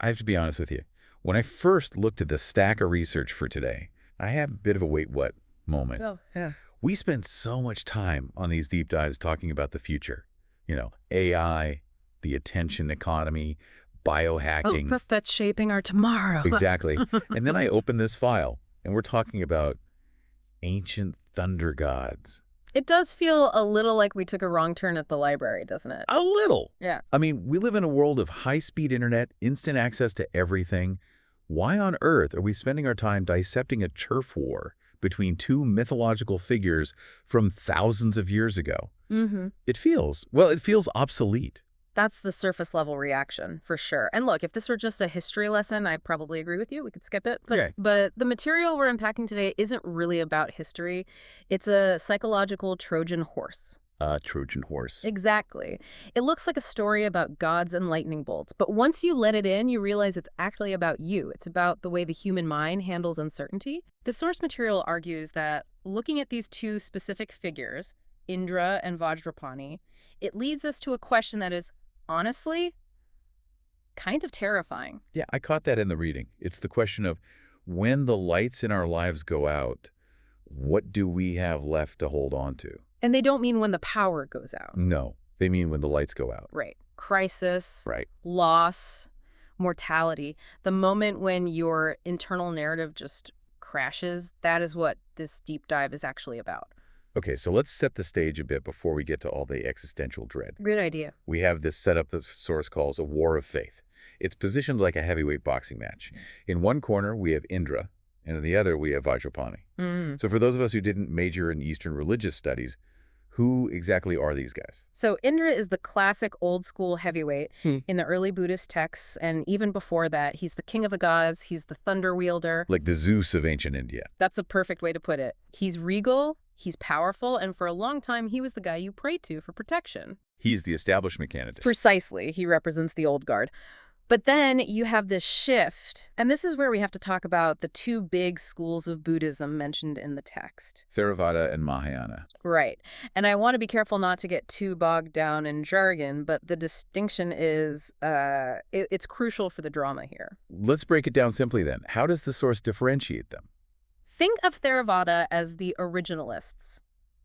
I have to be honest with you. When I first looked at the stack of research for today, I had a bit of a wait what moment. Oh, yeah. We spend so much time on these deep dives talking about the future. AI, the attention economy, Oh, biohacking. stuff that's shaping our tomorrow. Exactly. And then I open this file, and we're talking about ancient thunder gods. It does feel a little like we took a wrong turn at the library, doesn't it? A little. Yeah. I mean, we live in a world of high-speed internet, instant access to everything. Why on earth are we spending our time dissecting a turf war between two mythological figures from thousands of years ago? Mm-hmm. It feels obsolete. That's the surface level reaction, for sure. And look, if this were just a history lesson, I'd probably agree with you. We could skip it. Okay. But the material we're unpacking today isn't really about history. It's a psychological Trojan horse. Trojan horse. Exactly. It looks like a story about gods and lightning bolts, but once you let it in, you realize it's actually about you. It's about the way the human mind handles uncertainty. The source material argues that looking at these two specific figures, Indra and Vajrapani, it leads us to a question that is, honestly, kind of terrifying. Yeah, I caught that in the reading. It's the question of when the lights in our lives go out, what do we have left to hold on to? And they don't mean when the power goes out. No, they mean when the lights go out. Right. Crisis, Right. loss, mortality. The moment when your internal narrative just crashes, that is what this deep dive is actually about. Okay, so let's set the stage a bit before we get to all the existential dread. Good idea. We have this setup the source calls a war of faith. It's positioned like a heavyweight boxing match. In one corner, we have Indra, and in the other, we have Vajrapani. Mm. So for those of us who didn't major in Eastern religious studies, who exactly are these guys? So Indra is the classic old-school heavyweight in the early Buddhist texts, and even before that, he's the king of the gods, he's the thunder wielder. Like the Zeus of ancient India. That's a perfect way to put it. He's regal, he's powerful, and for a long time, he was the guy you prayed to for protection. He's the establishment candidate. Precisely. He represents the old guard. But then you have this shift, and this is where we have to talk about the two big schools of Buddhism mentioned in the text. Theravada and Mahayana. Right. And I want to be careful not to get too bogged down in jargon, but the distinction is, it's crucial for the drama here. Let's break it down simply then. How does the source differentiate them? Think of Theravada as the originalists.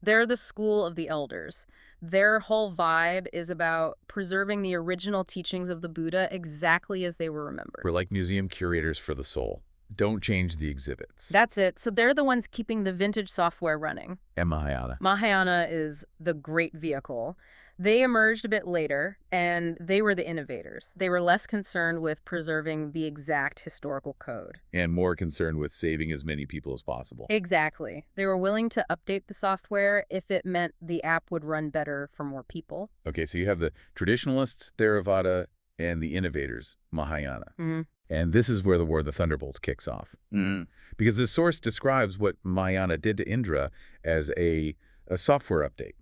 They're the school of the elders. Their whole vibe is about preserving the original teachings of the Buddha exactly as they were remembered. We're like museum curators for the soul. Don't change the exhibits. That's it. So they're the ones keeping the vintage software running. And Mahayana. Mahayana is the great vehicle. They emerged a bit later, and they were the innovators. They were less concerned with preserving the exact historical code. And more concerned with saving as many people as possible. Exactly. They were willing to update the software if it meant the app would run better for more people. Okay, so you have the traditionalists, Theravada, and the innovators, Mahayana. Mm-hmm. And this is where the War of the Thunderbolts kicks off. Mm. Because the source describes what Mahayana did to Indra as a software update.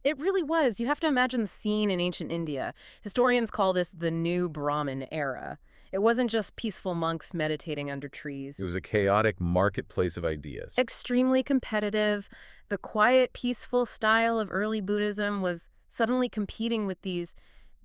It really was. You have to imagine the scene in ancient India. Historians call this the new Brahmin era. It wasn't just peaceful monks meditating under trees. It was a chaotic marketplace of ideas. Extremely competitive. The quiet, peaceful style of early Buddhism was suddenly competing with these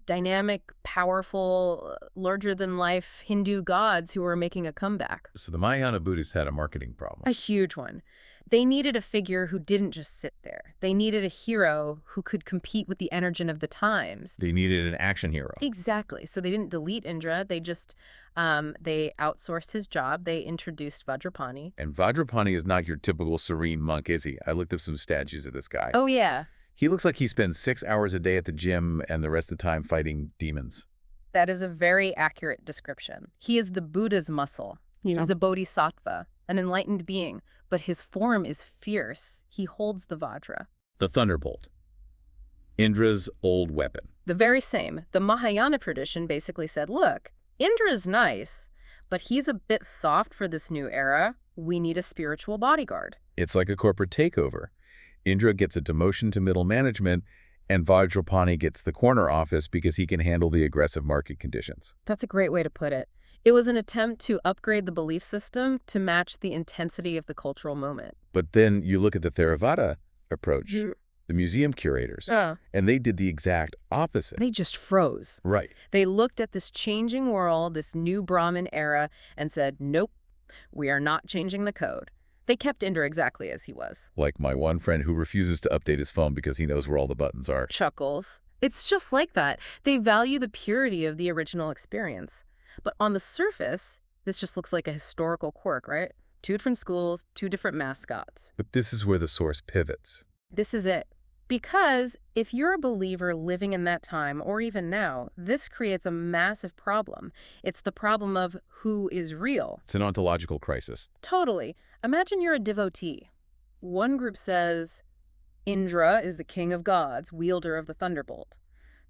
dynamic, powerful, larger-than-life Hindu gods who were making a comeback. So the Mahayana Buddhists had a marketing problem. A huge one. They needed a figure who didn't just sit there. They needed a hero who could compete with the energy of the times. They needed an action hero. Exactly. So they didn't delete Indra. They just, they outsourced his job. They introduced Vajrapani. And Vajrapani is not your typical serene monk, is he? I looked up some statues of this guy. Oh, yeah. He looks like he spends 6 hours a day at the gym and the rest of the time fighting demons. That is a very accurate description. He is the Buddha's muscle. He's a bodhisattva, an enlightened being, but his form is fierce. He holds the Vajra. The Thunderbolt. Indra's old weapon. The very same. The Mahayana tradition basically said, look, Indra's nice, but he's a bit soft for this new era. We need a spiritual bodyguard. It's like a corporate takeover. Indra gets a demotion to middle management, and Vajrapani gets the corner office because he can handle the aggressive market conditions. That's a great way to put it. It was an attempt to upgrade the belief system to match the intensity of the cultural moment. But then you look at the Theravada approach. the museum curators. Oh. And they did the exact opposite. They just froze. Right. They looked at this changing world, this new Brahmin era, and said, nope, we are not changing the code. They kept Indra exactly as he was. Like my one friend who refuses to update his phone because he knows where all the buttons are. Chuckles. It's just like that. They value the purity of the original experience. But on the surface, this just looks like a historical quirk, right? 2 different schools, 2 different mascots. But this is where the source pivots. This is it. Because if you're a believer living in that time, or even now, this creates a massive problem. It's the problem of who is real. It's an ontological crisis. Totally. Imagine you're a devotee. One group says, Indra is the king of gods, wielder of the thunderbolt.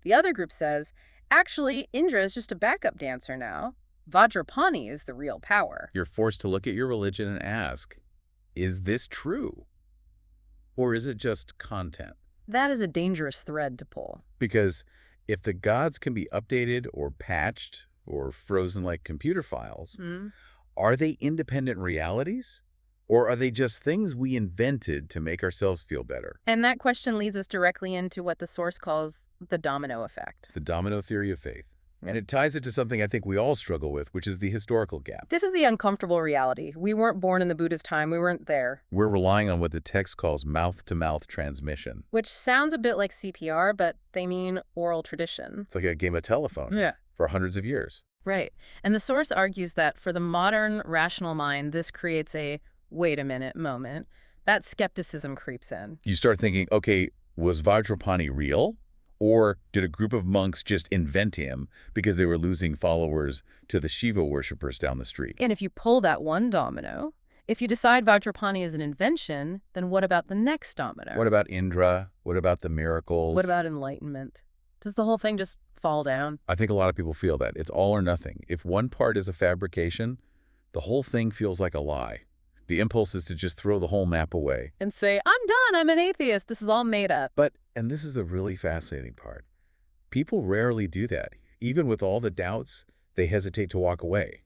The other group says, actually, Indra is just a backup dancer now. Vajrapani is the real power. You're forced to look at your religion and ask, is this true? Or is it just content? That is a dangerous thread to pull. Because if the gods can be updated or patched or frozen like computer files, are they independent realities? Or are they just things we invented to make ourselves feel better? And that question leads us directly into what the source calls the domino effect. The domino theory of faith. And it ties it to something I think we all struggle with, which is the historical gap. This is the uncomfortable reality. We weren't born in the Buddhist time. We weren't there. We're relying on what the text calls mouth-to-mouth transmission. Which sounds a bit like CPR, but they mean oral tradition. It's like a game of telephone for hundreds of years. Right. And the source argues that for the modern rational mind, this creates a wait a minute moment. That skepticism creeps in. You start thinking, okay, was Vajrapani real? Or did a group of monks just invent him because they were losing followers to the Shiva worshippers down the street? And if you pull that one domino, if you decide Vajrapani is an invention, then what about the next domino? What about Indra? What about the miracles? What about enlightenment? Does the whole thing just fall down? I think a lot of people feel that. It's all or nothing. If one part is a fabrication, the whole thing feels like a lie. The impulse is to just throw the whole map away. And say, I'm done, I'm an atheist, this is all made up. But, and this is the really fascinating part, people rarely do that. Even with all the doubts, they hesitate to walk away.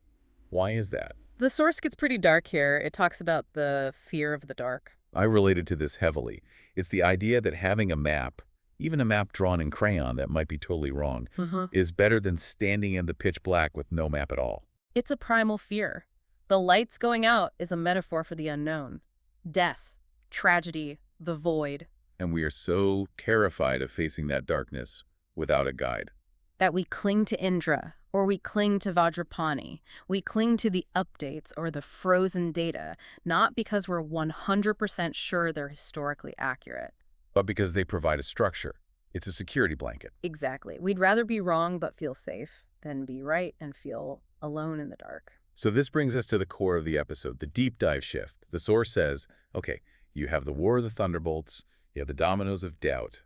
Why is that? The source gets pretty dark here. It talks about the fear of the dark. I related to this heavily. It's the idea that having a map, even a map drawn in crayon that might be totally wrong, is better than standing in the pitch black with no map at all. It's a primal fear. The lights going out is a metaphor for the unknown. Death, tragedy, the void. And we are so terrified of facing that darkness without a guide. That we cling to Indra, or we cling to Vajrapani. We cling to the updates or the frozen data, not because we're 100% sure they're historically accurate. But because they provide a structure. It's a security blanket. Exactly. We'd rather be wrong but feel safe than be right and feel alone in the dark. So this brings us to the core of the episode, the deep dive shift. The source says, okay, you have the War of the Thunderbolts, you have the dominoes of doubt.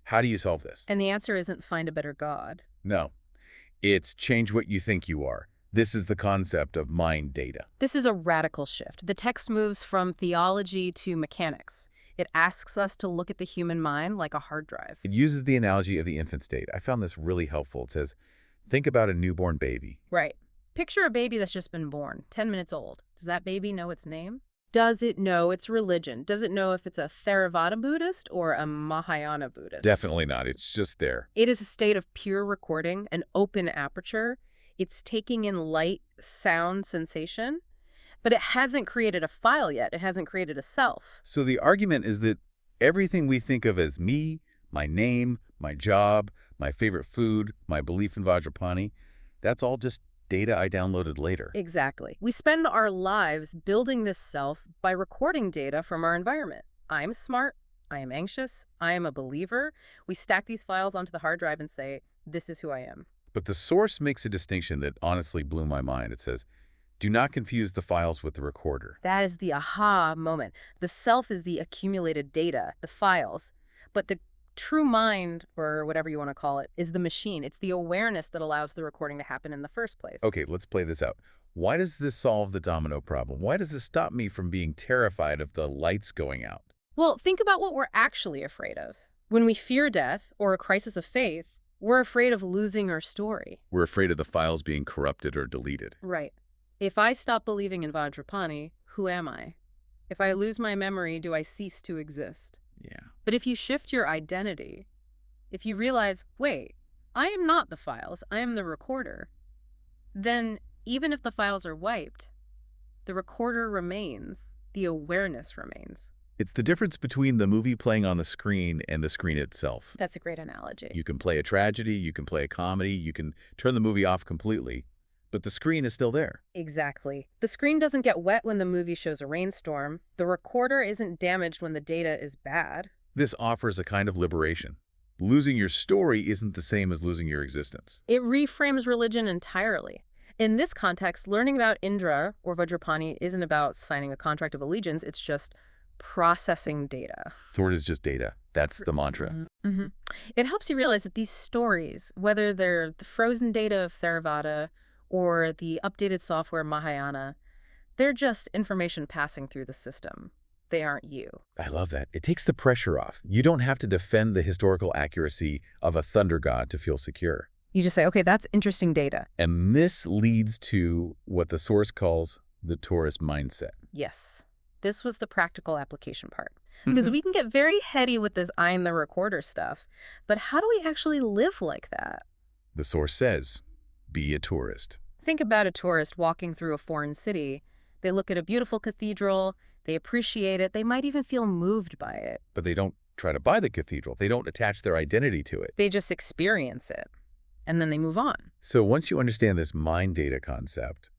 How do you solve this? And the answer isn't find a better God. No, it's change what you think you are. This is the concept of mind data. This is a radical shift. The text moves from theology to mechanics. It asks us to look at the human mind like a hard drive. It uses the analogy of the infant state. I found this really helpful. It says, think about a newborn baby. Right. Picture a baby that's just been born, 10 minutes old. Does that baby know its name? Does it know its religion? Does it know if it's a Theravada Buddhist or a Mahayana Buddhist? Definitely not. It's just there. It is a state of pure recording, an open aperture. It's taking in light, sound, sensation, but it hasn't created a file yet. It hasn't created a self. So the argument is that everything we think of as me, my name, my job, my favorite food, my belief in Vajrapani, that's all just data I downloaded later. Exactly. We spend our lives building this self by recording data from our environment. I'm smart. I am anxious. I am a believer. We stack these files onto the hard drive and say, this is who I am. But the source makes a distinction that honestly blew my mind. It says, do not confuse the files with the recorder. That is the aha moment. The self is the accumulated data, the files. But the true mind, or whatever you want to call it, is the machine. It's the awareness that allows the recording to happen in the first place. Okay, let's play this out. Why does this solve the domino problem? Why does this stop me from being terrified of the lights going out? Well, think about what we're actually afraid of. When we fear death or a crisis of faith, we're afraid of losing our story. We're afraid of the files being corrupted or deleted. Right. If I stop believing in Vajrapani, who am I? If I lose my memory, do I cease to exist? Yeah. But if you shift your identity, if you realize, wait, I am not the files, I am the recorder, then even if the files are wiped, the recorder remains, the awareness remains. It's the difference between the movie playing on the screen and the screen itself. That's a great analogy. You can play a tragedy, you can play a comedy, you can turn the movie off completely, but the screen is still there. Exactly. The screen doesn't get wet when the movie shows a rainstorm. The recorder isn't damaged when the data is bad. This offers a kind of liberation. Losing your story isn't the same as losing your existence. It reframes religion entirely. In this context, learning about Indra or Vajrapani isn't about signing a contract of allegiance, it's just processing data. Sword is just data. That's the mantra. Mm-hmm. It helps you realize that these stories, whether they're the frozen data of Theravada or the updated software Mahayana, they're just information passing through the system. They aren't you. I love that. It takes the pressure off. You don't have to defend the historical accuracy of a thunder god to feel secure. You just say, okay, that's interesting data. And this leads to what the source calls the tourist mindset. Yes. This was the practical application part. Because we can get very heady with this I'm the recorder stuff, but how do we actually live like that? The source says, be a tourist. Think about a tourist walking through a foreign city. They look at a beautiful cathedral, they appreciate it, they might even feel moved by it. But they don't try to buy the cathedral. They don't attach their identity to it. They just experience it, and then they move on. So once you understand this mind data concept,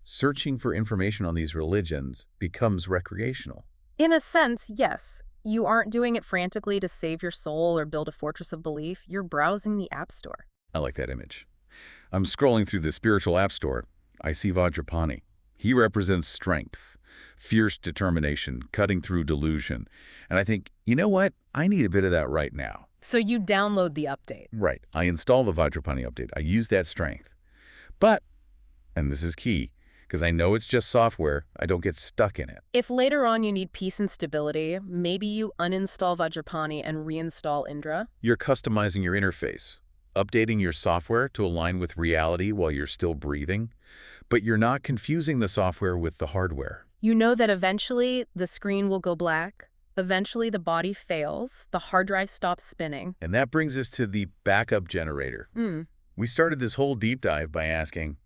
searching for information on these religions becomes recreational. In a sense, yes. You aren't doing it frantically to save your soul or build a fortress of belief. You're browsing the App Store. I like that image. I'm scrolling through the spiritual app store. I see Vajrapani. He represents strength, fierce determination, cutting through delusion. And I think, you know what? I need a bit of that right now. So you download the update. Right. I install the Vajrapani update. I use that strength. But, and this is key, because I know it's just software, I don't get stuck in it. If later on you need peace and stability, maybe you uninstall Vajrapani and reinstall Indra. You're customizing your interface, updating your software to align with reality while you're still breathing, but you're not confusing the software with the hardware. You know that eventually the screen will go black, eventually the body fails, the hard drive stops spinning. And that brings us to the backup generator. We started this whole deep dive by asking,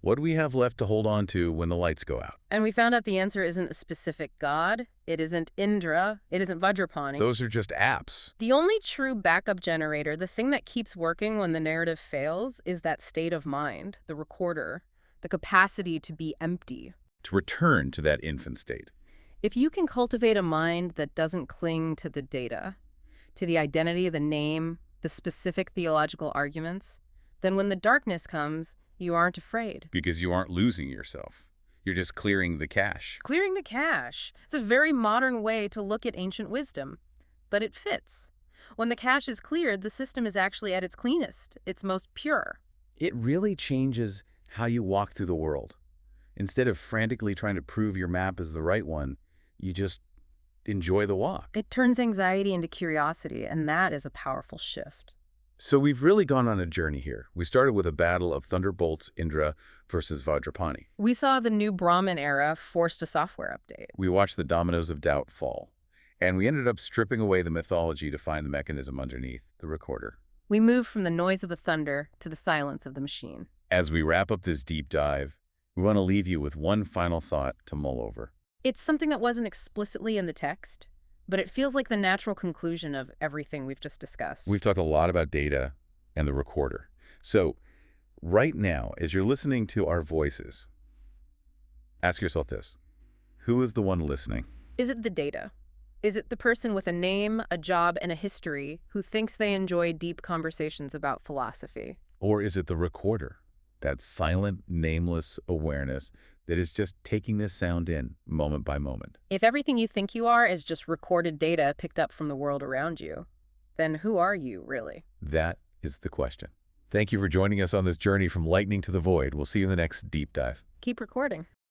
what do we have left to hold on to when the lights go out? And we found out the answer isn't a specific god, it isn't Indra, it isn't Vajrapani. Those are just apps. The only true backup generator, the thing that keeps working when the narrative fails, is that state of mind, the recorder, the capacity to be empty. To return to that infant state. If you can cultivate a mind that doesn't cling to the data, to the identity, the name, the specific theological arguments, then when the darkness comes, you aren't afraid. Because you aren't losing yourself. You're just clearing the cache. Clearing the cache. It's a very modern way to look at ancient wisdom, but it fits. When the cache is cleared, the system is actually at its cleanest, its most pure. It really changes how you walk through the world. Instead of frantically trying to prove your map is the right one, you just enjoy the walk. It turns anxiety into curiosity, and that is a powerful shift. So we've really gone on a journey here. We started with a battle of thunderbolts Indra versus Vajrapani. We saw the new Brahmin era forced a software update. We watched the dominoes of doubt fall. And we ended up stripping away the mythology to find the mechanism underneath, the recorder. We moved from the noise of the thunder to the silence of the machine. As we wrap up this deep dive, we want to leave you with one final thought to mull over. It's something that wasn't explicitly in the text, but it feels like the natural conclusion of everything we've just discussed. We've talked a lot about data and the recorder. So right now, as you're listening to our voices, ask yourself this. Who is the one listening? Is it the data? Is it the person with a name, a job, and a history who thinks they enjoy deep conversations about philosophy? Or is it the recorder, that silent, nameless awareness that is just taking this sound in moment by moment? If everything you think you are is just recorded data picked up from the world around you, then who are you, really? That is the question. Thank you for joining us on this journey from lightning to the void. We'll see you in the next deep dive. Keep recording.